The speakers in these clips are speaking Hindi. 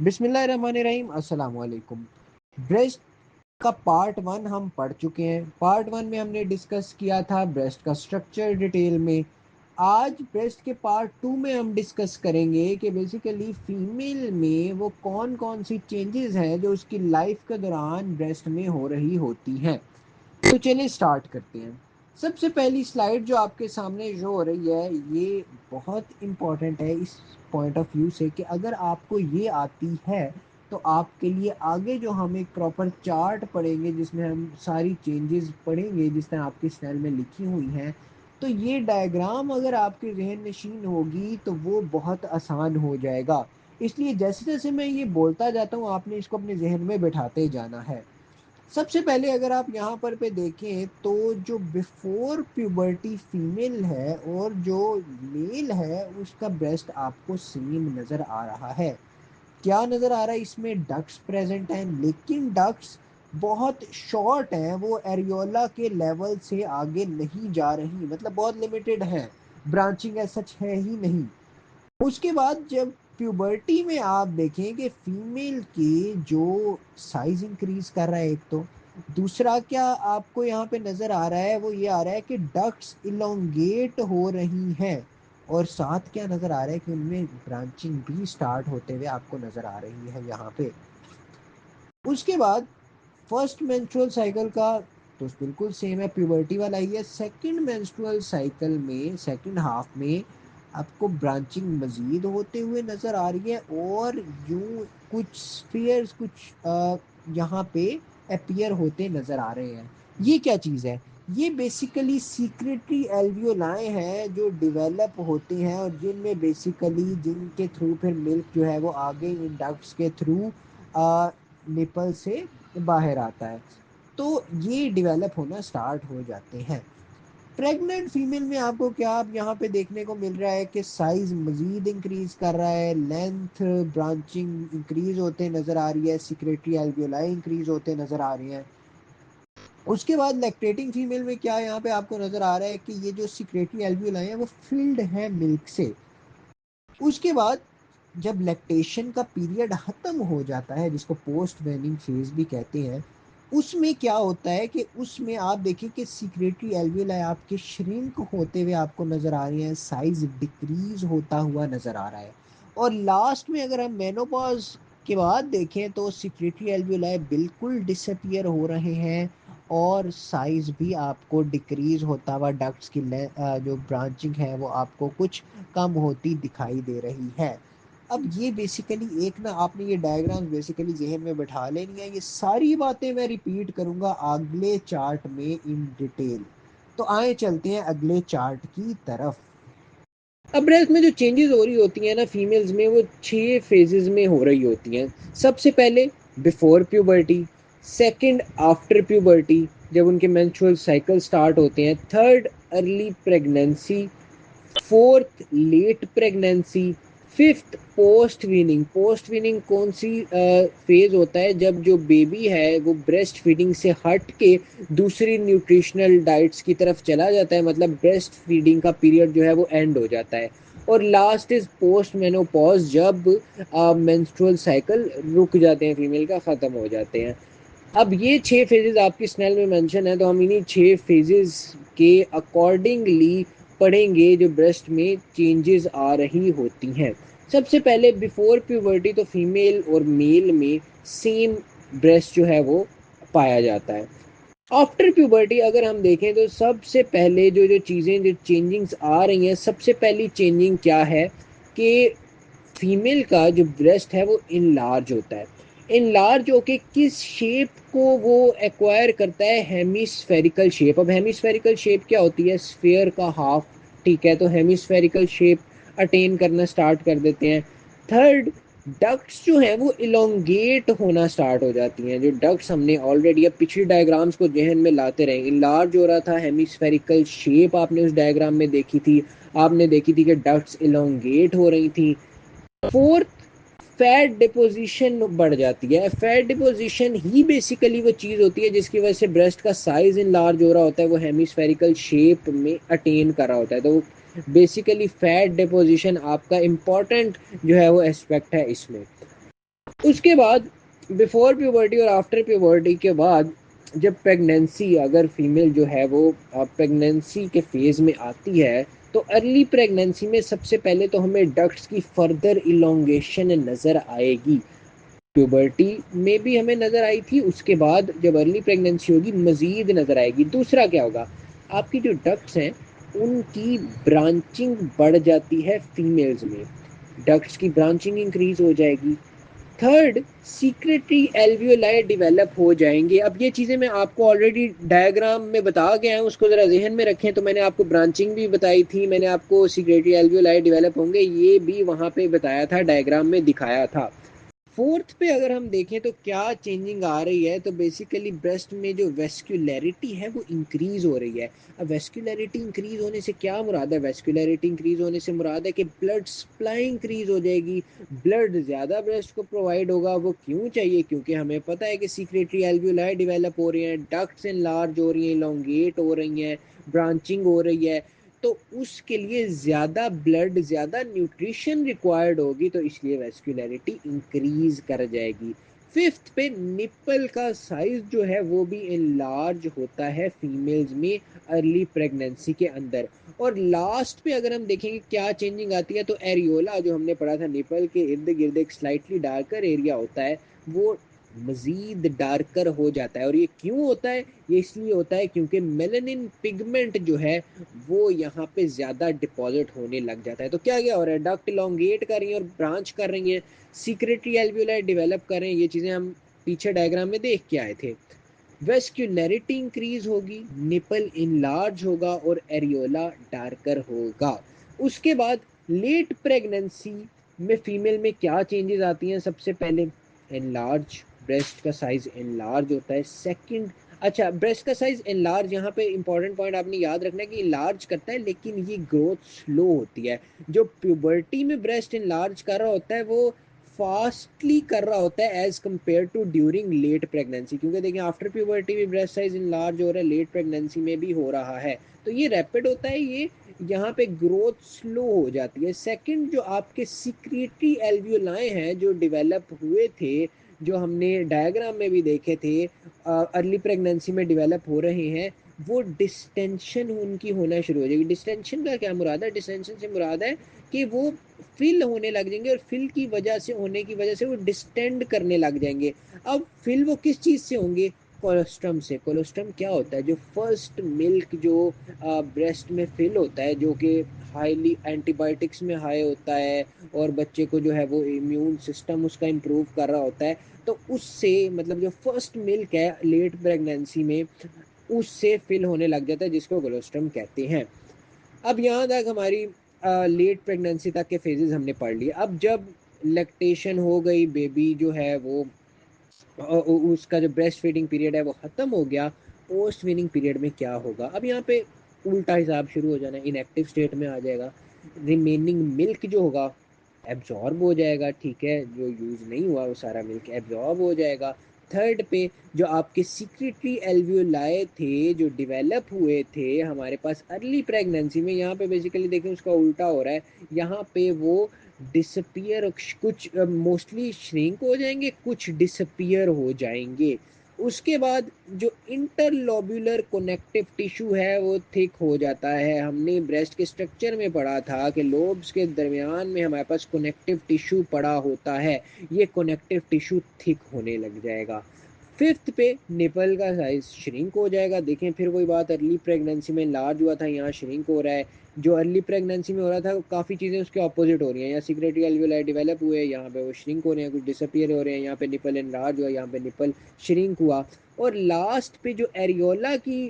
बिस्मिल्लाहिर्रहमानिर्रहीम, अस्सलाम वालेकुम। ब्रेस्ट का पार्ट वन हम पढ़ चुके हैं। पार्ट वन में हमने डिस्कस किया था ब्रेस्ट का स्ट्रक्चर डिटेल में। आज ब्रेस्ट के पार्ट टू में हम डिस्कस करेंगे कि बेसिकली फीमेल में वो कौन कौन सी चेंजेस हैं जो उसकी लाइफ के दौरान ब्रेस्ट में हो रही होती हैं। तो चलिए स्टार्ट करते हैं। सबसे पहली स्लाइड जो आपके सामने शो हो रही है ये बहुत इम्पॉर्टेंट है इस पॉइंट ऑफ व्यू से कि अगर आपको ये आती है तो आपके लिए आगे जो हम एक प्रॉपर चार्ट पढ़ेंगे जिसमें हम सारी चेंजेस पढ़ेंगे जिस तरह आपके स्टाइल में लिखी हुई हैं, तो ये डायग्राम अगर आपके जहन नशीन होगी तो वो बहुत आसान हो जाएगा। इसलिए जैसे जैसे मैं ये बोलता जाता हूँ आपने इसको अपने जहन में बैठाते जाना है। सबसे पहले अगर आप यहाँ पर पे देखें तो जो बिफोर प्यूबर्टी फीमेल है और जो मेल है उसका ब्रेस्ट आपको सेम नज़र आ रहा है। क्या नज़र आ रहा है, इसमें डक्ट्स प्रेजेंट हैं लेकिन डक्ट्स बहुत शॉर्ट हैं, वो एरियोला के लेवल से आगे नहीं जा रही, मतलब बहुत लिमिटेड हैं, ब्रांचिंग ऐसा सच है ही नहीं। उसके बाद जब प्यूबर्टी में आप देखें कि फीमेल की जो साइज इंक्रीज कर रहा है एक, तो दूसरा क्या आपको यहाँ पे नजर आ रहा है वो ये आ रहा है कि डक्ट्स इलोंगेट हो रही हैं और साथ क्या नजर आ रहा है कि उनमें ब्रांचिंग भी स्टार्ट होते हुए आपको नजर आ रही है यहाँ पे। उसके बाद फर्स्ट मेंस्ट्रुअल साइकिल का तो बिल्कुल सेम है, प्यूबर्टी वाला ही है। सेकंड मेंस्ट्रुअल साइकिल में सेकंड हाफ में आपको ब्रांचिंग मजीद होते हुए नज़र आ रही है और यूं कुछ स्फीयर्स कुछ यहाँ पे अपीयर होते नज़र आ रहे हैं। ये क्या चीज़ है? ये बेसिकली सीक्रेटरी एल्वियोलाई हैं जो डेवलप होते हैं और जिनमें बेसिकली जिनके थ्रू फिर मिल्क जो है वो आगे इन डक्ट्स के थ्रू निपल से बाहर आता है, तो ये डेवलप होना स्टार्ट हो जाते हैं। प्रेग्नेंट फीमेल में आपको क्या आप यहाँ पे देखने को मिल रहा है कि साइज मजीद इंक्रीज कर रहा है, लेंथ ब्रांचिंग इंक्रीज होते नजर आ रही है, सिक्रेटरी एल्वियोलाई इंक्रीज होते नजर आ रही हैं। उसके बाद लैक्टेटिंग फीमेल में क्या यहाँ पे आपको नजर आ रहा है कि ये जो सिक्रेटरी एल्वियोलाई है वो फिल्ड है मिल्क से। उसके बाद जब लैक्टेशन का पीरियड खत्म हो जाता है जिसको पोस्ट वेनिंग फेज भी कहते हैं, उसमें क्या होता है कि उसमें आप देखिए कि सीक्रेटरी एल्वियोलाई आपके श्रिंक होते हुए आपको नजर आ रही है, साइज डिक्रीज होता हुआ नजर आ रहा है। और लास्ट में अगर हम मेनोपॉज के बाद देखें तो सीक्रेटरी एल्वियोलाई बिल्कुल डिसअपियर हो रहे हैं और साइज भी आपको डिक्रीज होता हुआ, डक्ट्स की जो ब्रांचिंग है वो आपको कुछ कम होती दिखाई दे रही है। अब ये बेसिकली एक ना आपने ये डायग्राम बेसिकली जहन में बैठा लेनी है, ये सारी बातें मैं रिपीट करूंगा अगले चार्ट में इन डिटेल। तो आए चलते हैं अगले चार्ट की तरफ। अब ब्रेस्ट में जो चेंजेस हो रही होती हैं ना फीमेल्स में, वो 6 फेजेस में हो रही होती हैं। सबसे पहले before puberty, second after puberty जब उनके मेंस्ट्रुअल साइकिल स्टार्ट होते हैं, third early pregnancy, fourth late pregnancy, fifth post weaning. Post weaning कौन सी फेज होता है? जब जो बेबी है वो ब्रेस्ट फीडिंग से हट के दूसरी न्यूट्रिशनल डाइट्स की तरफ चला जाता है, मतलब ब्रेस्ट फीडिंग का पीरियड जो है वो एंड हो जाता है। और लास्ट इज पोस्ट मेनोपॉज, जब मेंस्ट्रुअल साइकिल रुक जाते हैं फीमेल का, ख़त्म हो जाते हैं। अब ये 6 फेजेस आपकी स्नेल में मेंशन है तो हम इन्हीं 6 फेजेस के अकॉर्डिंगली पढ़ेंगे जो ब्रेस्ट में चेंजेस आ रही होती हैं। सबसे पहले बिफोर प्यूबर्टी तो फीमेल और मेल में सेम ब्रेस्ट जो है वो पाया जाता है। आफ्टर प्यूबर्टी अगर हम देखें तो सबसे पहले जो जो चीज़ें जो चेंजिंग्स आ रही हैं, सबसे पहली चेंजिंग क्या है कि फीमेल का जो ब्रेस्ट है वो इनलार्ज होता है। इनलार्ज होके किस शेप को वो एक्वायर करता है? Hemispherical shape. अब हेमिस्फेरिकल शेप क्या होती है? स्फीयर का हाफ, ठीक है, तो हेमिस्फेरिकल शेप अटेन करना स्टार्ट कर देते हैं। थर्ड, डक्ट्स जो है वो इलोंगेट होना स्टार्ट हो जाती हैं। जो डक्ट्स हमने ऑलरेडी अब पिछली डायग्राम्स को जहन में लाते रहेंगे, लार्ज हो रहा था, हेमिस्फेरिकल शेप आपने उस डायग्राम में देखी थी, आपने देखी थी कि डक्ट्स इलोंगेट हो रही थी। फोर्थ, फैट डिपोजिशन बढ़ जाती है। फैट डिपोजिशन ही बेसिकली वो चीज़ होती है जिसकी वजह से ब्रेस्ट का साइज इन लार्ज हो रहा होता है, वो हेमिस्फेरिकल शेप में अटेन कर रहा होता है। तो बेसिकली फैट डिपोजिशन आपका इम्पॉर्टेंट जो है वो एस्पेक्ट है इसमें। उसके बाद बिफोर प्यूबर्टी और आफ्टर प्यूबर्टी के बाद जब प्रेगनेंसी, अगर फीमेल जो है वो प्रेगनेंसी के फेज में आती है, तो अर्ली प्रेगनेंसी में सबसे पहले तो हमें डक्ट्स की फर्दर इलोंगेशन नज़र आएगी। प्यूबर्टी में भी हमें नज़र आई थी, उसके बाद जब अर्ली प्रेगनेंसी होगी मज़ीद नज़र आएगी। दूसरा क्या होगा, आपकी जो डक्ट्स हैं उनकी ब्रांचिंग बढ़ जाती है फीमेल्स में, डक्ट्स की ब्रांचिंग इंक्रीज हो जाएगी। थर्ड, सीक्रेटरी एल्वियोलाई डेवलप हो जाएंगे। अब ये चीज़ें मैं आपको ऑलरेडी डायग्राम में बता गया हूँ, उसको ज़रा जहन में रखें। तो मैंने आपको ब्रांचिंग भी बताई थी, मैंने आपको सीक्रेटरी एल्वियोलाई डेवलप होंगे ये भी वहाँ पे बताया था, डायग्राम में दिखाया था। फोर्थ पे अगर हम देखें तो क्या चेंजिंग आ रही है, तो बेसिकली ब्रेस्ट में जो वेस्कुलैरिटी है वो इंक्रीज हो रही है। अब वेस्कुलैरिटी इंक्रीज होने से क्या मुराद है, वेस्कुलैरिटी इंक्रीज होने से मुराद है कि ब्लड सप्लाई इंक्रीज हो जाएगी, ब्लड ज़्यादा ब्रेस्ट को प्रोवाइड होगा। वो क्यों चाहिए, क्योंकि हमें पता है कि सीक्रेटरी एल्वियोलाई डेवलप हो रही हैं, डक्ट्स एनलार्ज हो रही हैं, इलोंगेट हो रही हैं, ब्रांचिंग हो रही है, तो उसके लिए ज़्यादा ब्लड, ज़्यादा न्यूट्रिशन रिक्वायर्ड होगी, तो इसलिए वेस्कुलैरिटी इंक्रीज कर जाएगी। फिफ्थ पे निपल का साइज जो है वो भी इनलार्ज होता है फीमेल्स में अर्ली प्रेगनेंसी के अंदर। और लास्ट पे अगर हम देखेंगे क्या चेंजिंग आती है, तो एरियोला जो हमने पढ़ा था निपल के इर्द गिर्द एक स्लाइटली डार्कर एरिया होता है, वो मजीद डार्कर हो जाता है। और ये क्यों होता है, ये इसलिए होता है क्योंकि मेलानिन पिगमेंट जो है वो यहाँ पे ज़्यादा डिपॉजिट होने लग जाता है। तो क्या क्या हो रहा है, डक्ट इलोंगेट कर रही है और ब्रांच कर रही है, सीक्रेटरी एल्वियोलाई डेवलप कर रहे हैं, ये चीज़ें हम पीछे डायग्राम में देख के आए थे। वेस्क्युलरिटी इंक्रीज होगी, निपल इनलार्ज होगा और एरियोला डार्कर होगा। उसके बाद लेट प्रेगनेंसी में फीमेल में क्या चेंजेस आती हैं, सबसे पहले एनलार्ज, ब्रेस्ट का साइज एनलार्ज होता है। सेकंड, अच्छा ब्रेस्ट का साइज एनलार्ज, यहाँ पे इंपॉर्टेंट पॉइंट आपने याद रखना है कि लार्ज करता है लेकिन ये ग्रोथ स्लो होती है। जो प्यूबर्टी में ब्रेस्ट एनलार्ज कर रहा होता है वो फास्टली कर रहा होता है as compare to during late pregnancy, क्योंकि देखिए आफ्टर प्यूबर्टी भी ब्रेस्ट साइज इनलार्ज हो रहा है, लेट प्रेगनेंसी में भी हो रहा है, तो ये रैपिड होता है, ये यहाँ पे ग्रोथ स्लो हो जाती है। सेकंड, जो आपके सिक्रेटरी एल्वियोलाई हैं जो डेवलप हुए थे, जो हमने डायग्राम में भी देखे थे, अर्ली प्रेगनेंसी में डेवलप हो रहे हैं, वो डिस्टेंशन उनकी होना शुरू हो जाएगी। डिस्टेंशन का क्या मुराद है, डिस्टेंशन से मुराद है कि वो फिल होने लग जाएंगे, और फिल की वजह से होने की वजह से वो डिस्टेंड करने लग जाएंगे। अब फिल वो किस चीज़ से होंगे, कोलोस्ट्रम से। कोलोस्ट्रम क्या होता है, जो फर्स्ट मिल्क जो ब्रेस्ट में फिल होता है, जो कि हाईली एंटीबायोटिक्स में हाई होता है, और बच्चे को जो है वो इम्यून सिस्टम उसका इम्प्रूव कर रहा होता है, तो उससे मतलब जो फर्स्ट मिल्क है लेट प्रेगनेंसी में उससे फिल होने लग जाता है, जिसको कोलोस्ट्रम कहते हैं। अब यहाँ तक हमारी लेट प्रेगनेंसी तक के फेजेस हमने पढ़ लिए। अब जब लैक्टेशन हो गई, बेबी जो है वो उसका जो ब्रेस्ट फीडिंग पीरियड है वो ख़त्म हो गया, पोस्ट वीनिंग पीरियड में क्या होगा, अब यहाँ पे उल्टा हिसाब शुरू हो जाना है, इनएक्टिव स्टेट में आ जाएगा। रिमेनिंग मिल्क जो होगा एब्जॉर्ब हो जाएगा, ठीक है, जो यूज़ नहीं हुआ वो सारा मिल्क एब्जॉर्ब हो जाएगा। थर्ड पे जो आपके सीक्रेटरी एल्वियोलाई थे जो डेवलप हुए थे हमारे पास अर्ली प्रेगनेंसी में, यहाँ पे बेसिकली देखें उसका उल्टा हो रहा है, यहाँ पे वो डिसअपियर, कुछ मोस्टली श्रिंक हो जाएंगे, कुछ डिसअपियर हो जाएंगे। उसके बाद जो इंटरलोब्यूलर कनेक्टिव टिश्यू है वो थिक हो जाता है। हमने ब्रेस्ट के स्ट्रक्चर में पढ़ा था कि लोब्स के दरमियान में हमारे पास कनेक्टिव टिश्यू पड़ा होता है, ये कनेक्टिव टिश्यू थिक होने लग जाएगा। फिफ्थ पे निपल का साइज श्रिंक हो जाएगा। देखें फिर वही बात, अर्ली प्रेगनेंसी में लार्ज हुआ था, यहाँ श्रिंक हो रहा है। जो अर्ली प्रेगनेंसी में हो रहा था काफ़ी चीज़ें उसके ऑपोजिट हो रही हैं, यहाँ सीक्रेटरी एल्वियोलाई डेवलप हुए, यहाँ पे वो श्रिंक हो रहे हैं, कुछ डिसअपियर हो रहे हैं, यहाँ पे निपल एनलार्ज हुआ, यहाँ पे निपल श्रिंक हुआ। और लास्ट पे जो एरियोला की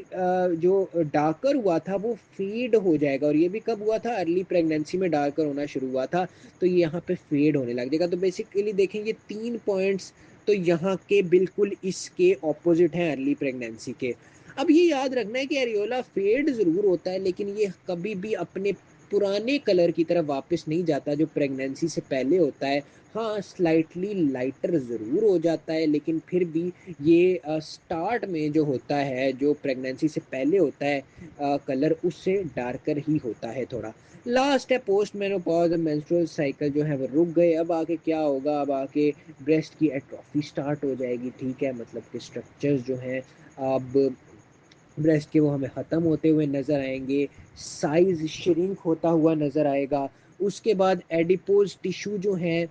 जो डार्कर हुआ था वो फेड हो जाएगा, और ये भी कब हुआ था, अर्ली प्रेगनेंसी में डार्कर होना शुरू हुआ था, तो ये यहाँ पे फेड होने लग जाएगा। तो बेसिकली देखें ये 3 पॉइंट्स तो यहाँ के बिल्कुल इसके ऑपोजिट हैं अर्ली प्रेगनेंसी के। अब ये याद रखना है कि एरियोला फेड ज़रूर होता है लेकिन ये कभी भी अपने पुराने कलर की तरफ वापस नहीं जाता जो प्रेगनेंसी से पहले होता है। हाँ, स्लाइटली लाइटर ज़रूर हो जाता है, लेकिन फिर भी ये स्टार्ट में जो होता है, जो प्रेगनेंसी से पहले होता है कलर, उससे डार्कर ही होता है थोड़ा। लास्ट है पोस्ट मेनोपॉज, मेंस्ट्रुअल साइकिल जो है वो रुक गए। अब आके क्या होगा, अब आके ब्रेस्ट की एट्रोफी स्टार्ट हो जाएगी, ठीक है, मतलब कि स्ट्रक्चर्स जो हैं अब ब्रेस्ट के वो हमें ख़त्म होते हुए नज़र आएंगे, साइज श्रिंक होता हुआ नज़र आएगा। उसके बाद एडिपोज टिश्यू जो हैं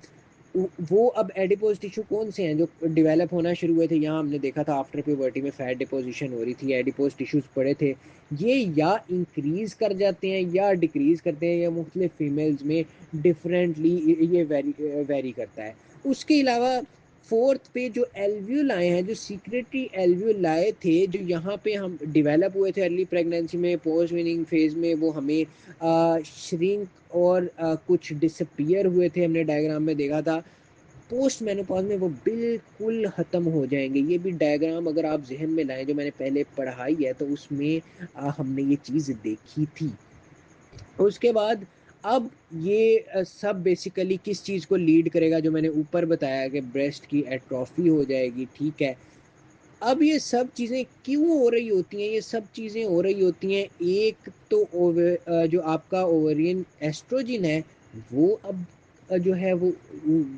वो अब एडिपोज टिश्यू कौन से हैं जो डेवलप होना शुरू हुए थे, यहाँ हमने देखा था आफ्टर प्यूबर्टी में फैट डिपोजिशन हो रही थी, एडिपोज टिश्यूज पड़े थे, ये या इंक्रीज कर जाते हैं या डिक्रीज करते हैं, या मुख्तलिफ फीमेल्स में डिफरेंटली ये वेरी करता है। उसके अलावा फोर्थ पे जो एल्व्यूलाए हैं, जो सीक्रेटरी एल्व्यूलाए थे, जो यहाँ पे हम डेवलप हुए थे अर्ली प्रेगनेंसी में, पोस्ट वीनिंग फेज में, वो हमें श्रिंक और कुछ डिसअपियर हुए थे, हमने डायग्राम में देखा था। पोस्ट मेनोपॉज में वो बिल्कुल ख़त्म हो जाएंगे। ये भी डायग्राम अगर आप जहन में लाएं, जो मैंने पहले पढ़ाई है तो उसमें हमने ये चीज़ देखी थी। उसके बाद अब ये सब बेसिकली किस चीज़ को लीड करेगा, जो मैंने ऊपर बताया कि ब्रेस्ट की एट्रोफी हो जाएगी, ठीक है। अब ये सब चीज़ें क्यों हो रही होती हैं, ये सब चीज़ें हो रही होती हैं, एक तो जो आपका ओवरियन एस्ट्रोजन है वो अब जो है वो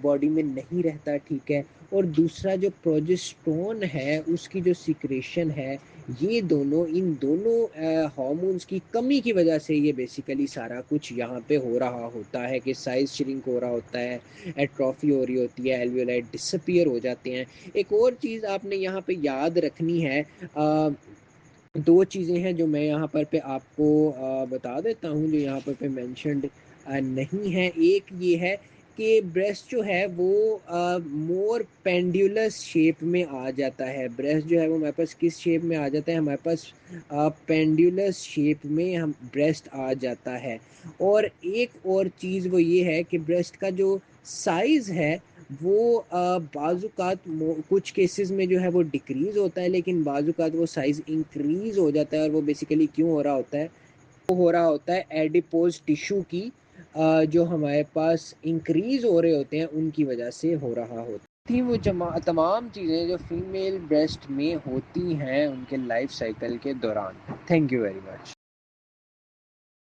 बॉडी में नहीं रहता, ठीक है। और दूसरा जो प्रोजेस्टेरोन है उसकी जो सिक्रेशन है, ये दोनों, इन दोनों हार्मोन्स की कमी की वजह से ये बेसिकली सारा कुछ यहाँ पे हो रहा होता है कि साइज श्रिंक हो रहा होता है, एट्रोफी हो रही होती है, एल्वियोलाइट डिसअपियर हो जाते हैं। एक और चीज़ आपने यहाँ पे याद रखनी है, दो चीज़ें हैं जो मैं यहाँ पे आपको बता देता हूँ, जो यहाँ पे मेंशन्ड नहीं है। एक ये है कि ब्रेस्ट जो है वो मोर पेंडुलस शेप में आ जाता है। ब्रेस्ट जो है वो हमारे पास किस शेप में आ जाता है, हमारे पास पेंडुलस शेप में हम ब्रेस्ट आ जाता है। और एक और चीज़ वो ये है कि ब्रेस्ट का जो साइज़ है वो बाजुकात कुछ केसेस में जो है वो डिक्रीज होता है, लेकिन बाजुकात वो साइज इंक्रीज हो जाता है। और वो बेसिकली क्यों हो रहा होता है, वो हो रहा होता है एडिपोज टिश्यू की जो हमारे पास इंक्रीज हो रहे होते हैं उनकी वजह से हो रहा होता थी। वो तमाम चीज़ें जो फीमेल ब्रेस्ट में होती हैं उनके लाइफ साइकिल के दौरान। Thank you very much.